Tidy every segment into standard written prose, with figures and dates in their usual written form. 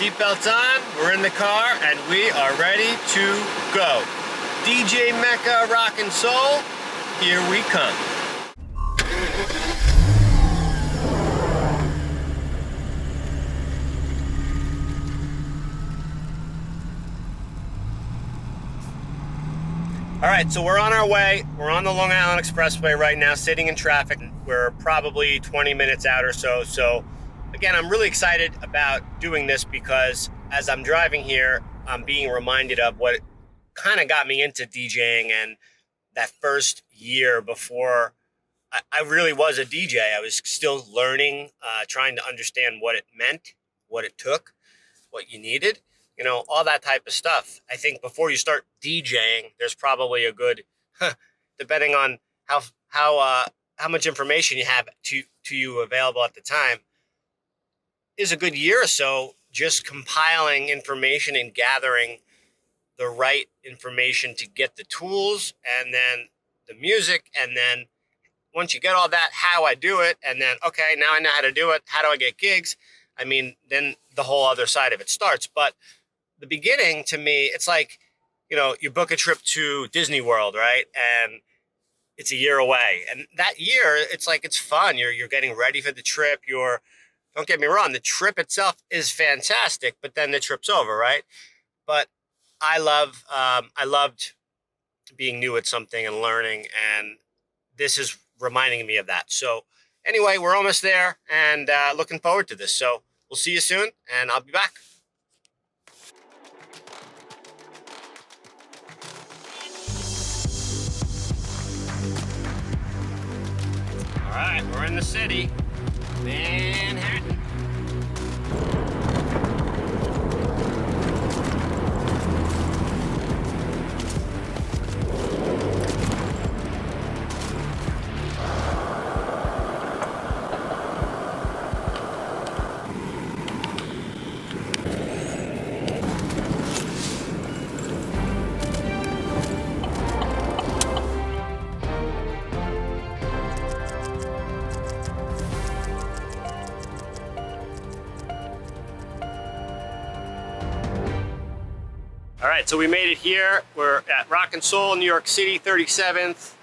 Seatbelts on, we're in the car, and we are ready to go. DJ Mecca, Rock and Soul, here we come. All right, so we're on our way. We're on the Long Island Expressway right now, sitting in traffic. We're probably 20 minutes out or so. So again, I'm really excited about doing this because as I'm driving here, I'm being reminded of what kind of got me into DJing and that first year before I really was a DJ. I was still learning, trying to understand what it meant, what it took, what you needed. You know, all that type of stuff. I think before you start DJing, there's probably a good, depending on how much information you have to you available at the time, is a good year or so just compiling information and gathering the right information to get the tools and then the music. And then once you get all that, how I do it. And then, okay, now I know how to do it. How do I get gigs? I mean, then the whole other side of it starts. But the beginning, to me, it's like, you know, you book a trip to Disney World, right? And it's a year away. And that year, it's like, it's fun. You're getting ready for the trip. Don't get me wrong, the trip itself is fantastic, but then the trip's over, right? But I loved being new at something and learning, and this is reminding me of that. So anyway, we're almost there and looking forward to this. So we'll see you soon, and I'll be back. All right, we're in the city, Manhattan. All right, so we made it here. We're at Rock and Soul, New York City, 37th,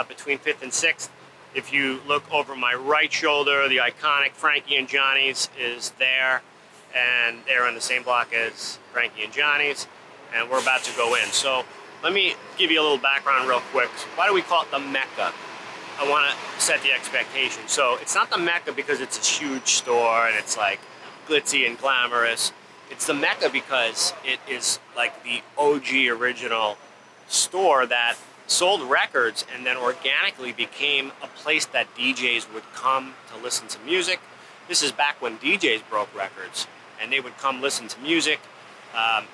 between 5th and 6th. If you look over my right shoulder, the iconic Frankie and Johnny's is there, and they're on the same block as Frankie and Johnny's, and we're about to go in. So let me give you a little background real quick. Why do we call it the Mecca? I want to set the expectation. So it's not the Mecca because it's a huge store and it's like glitzy and glamorous. It's the Mecca because it is like the OG original store that sold records and then organically became a place that DJs would come to listen to music. This is back when DJs broke records and they would come listen to music.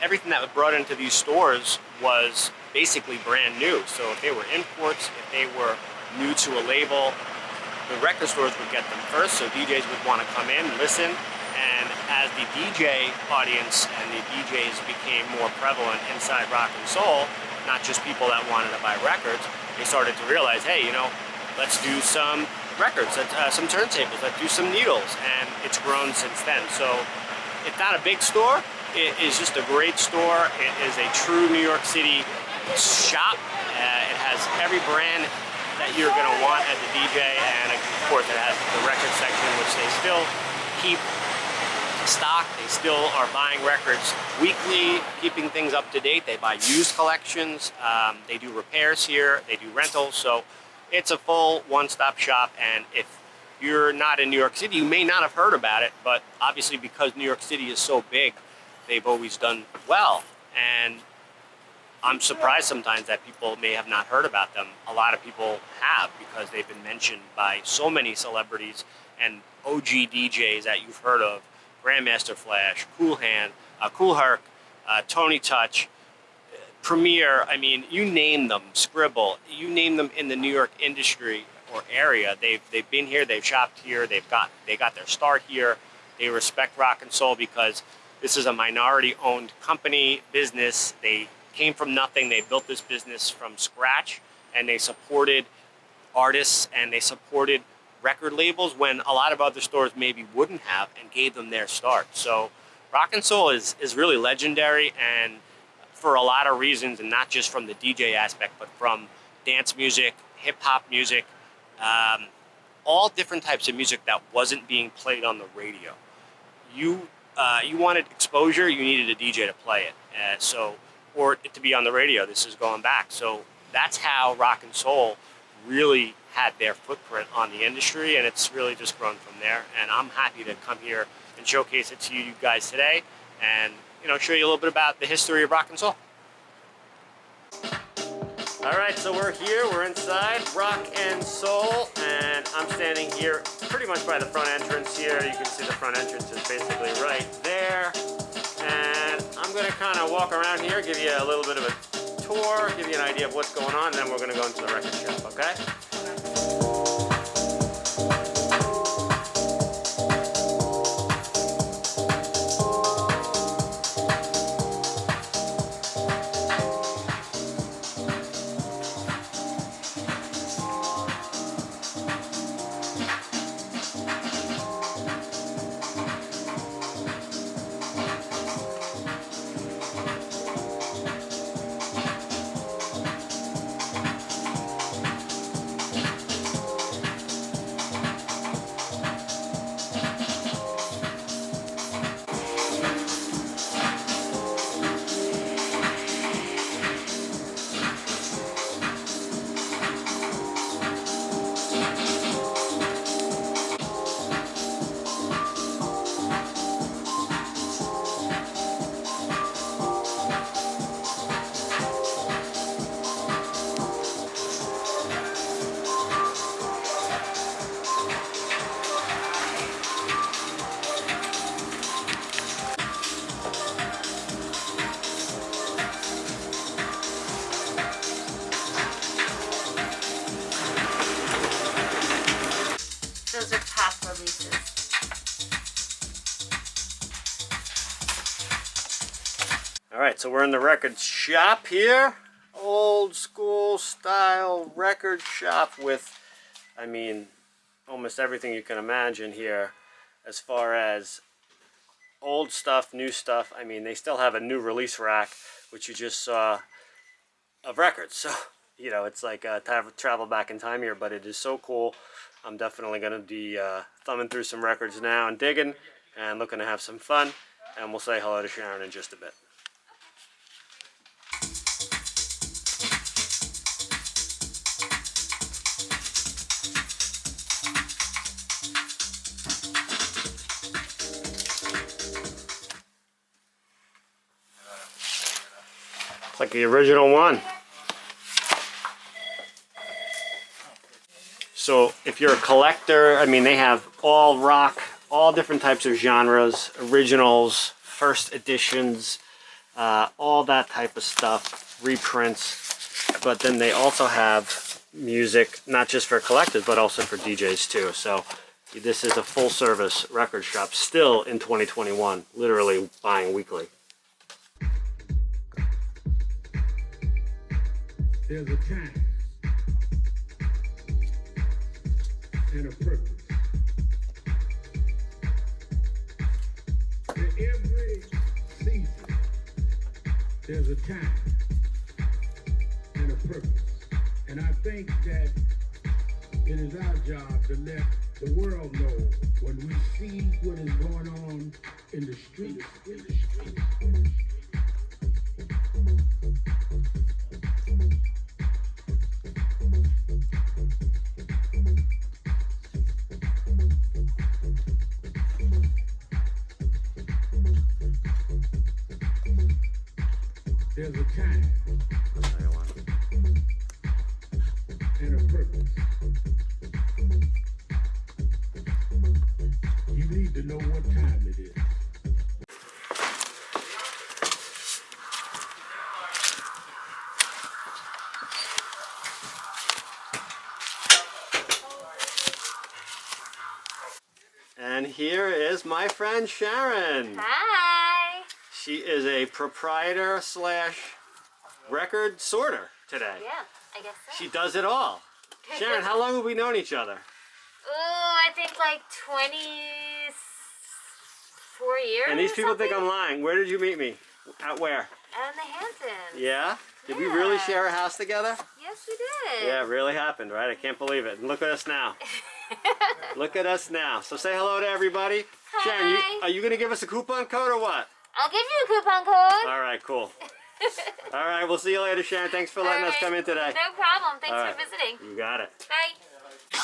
Everything that was brought into these stores was basically brand new. So if they were imports, if they were new to a label, the record stores would get them first. So DJs would want to come in, listen. And as the DJ audience and the DJs became more prevalent inside Rock and Soul, not just people that wanted to buy records, they started to realize, hey, you know, let's do some records, some turntables, let's do some needles. And it's grown since then. So it's not a big store. It is just a great store. It is a true New York City shop. It has every brand that you're going to want as a DJ. And of course, it has the record section, which they still keep stock. They still are buying records weekly, keeping things up to date. They buy used collections. They do repairs here. They do rentals. So it's a full one-stop shop. And if you're not in New York City, you may not have heard about it, but obviously because New York City is so big, they've always done well. And I'm surprised sometimes that people may have not heard about them. A lot of people have because they've been mentioned by so many celebrities and OG DJs that you've heard of. Grandmaster Flash, Kook Herc, Tony Touch, Premier, I mean, you name them, Skribble, you name them in the New York industry or area. They've been here, they've shopped here, they got their start here. They respect Rock and Soul because this is a minority-owned company, business. They came from nothing. They built this business from scratch, and they supported artists and they supported record labels when a lot of other stores maybe wouldn't have, and gave them their start. So Rock and Soul is really legendary, and for a lot of reasons, and not just from the DJ aspect, but from dance music, hip-hop music, all different types of music that wasn't being played on the radio. You wanted exposure, you needed a DJ to play it, or it to be on the radio. This is going back. So that's how Rock and Soul really had their footprint on the industry, and it's really just grown from there. And I'm happy to come here and showcase it to you guys today, and show you a little bit about the history of Rock and Soul. All right, so we're here, we're inside Rock and Soul, and I'm standing here pretty much by the front entrance here. You can see the front entrance is basically right there. And I'm gonna kind of walk around here, give you a little bit of a tour, give you an idea of what's going on, and then we're gonna go into the record shop, okay? Those are top releases. All right, so we're in the record shop here. Old school style record shop with, almost everything you can imagine here as far as old stuff, new stuff. They still have a new release rack, which you just saw, of records. So, it's like travel back in time here, but it is so cool. I'm definitely going to be thumbing through some records now and digging and looking to have some fun. And we'll say hello to Sharon in just a bit. It's like the original one. So if you're a collector, they have all rock, all different types of genres, originals, first editions, all that type of stuff, reprints. But then they also have music, not just for collectors, but also for DJs too. So this is a full service record shop still in 2021, literally buying weekly. There's a time and a purpose. For every season, there's a time and a purpose. And I think that it is our job to let the world know when we see what is going on in the streets. There's a time and a purpose. You need to know what time it is. And here is my friend Sharon. Hi. She is a proprietor slash record sorter today. Yeah, I guess so. She does it all. Sharon, how long have we known each other? Oh, I think like 4 years. And these or people think I'm something? lying. Where did you meet me? Out where? Out in the Hamptons. Yeah? Did we really share a house together? Yes, we did. Yeah, it really happened, right? I can't believe it. And look at us now. Look at us now. So say hello to everybody. Hi. Sharon, are you going to give us a coupon code or what? I'll give you a coupon code. All right, cool. All right, we'll see you later, Sharon. Thanks for letting us come in today. No problem. Thanks All for right. visiting. You got it. Bye.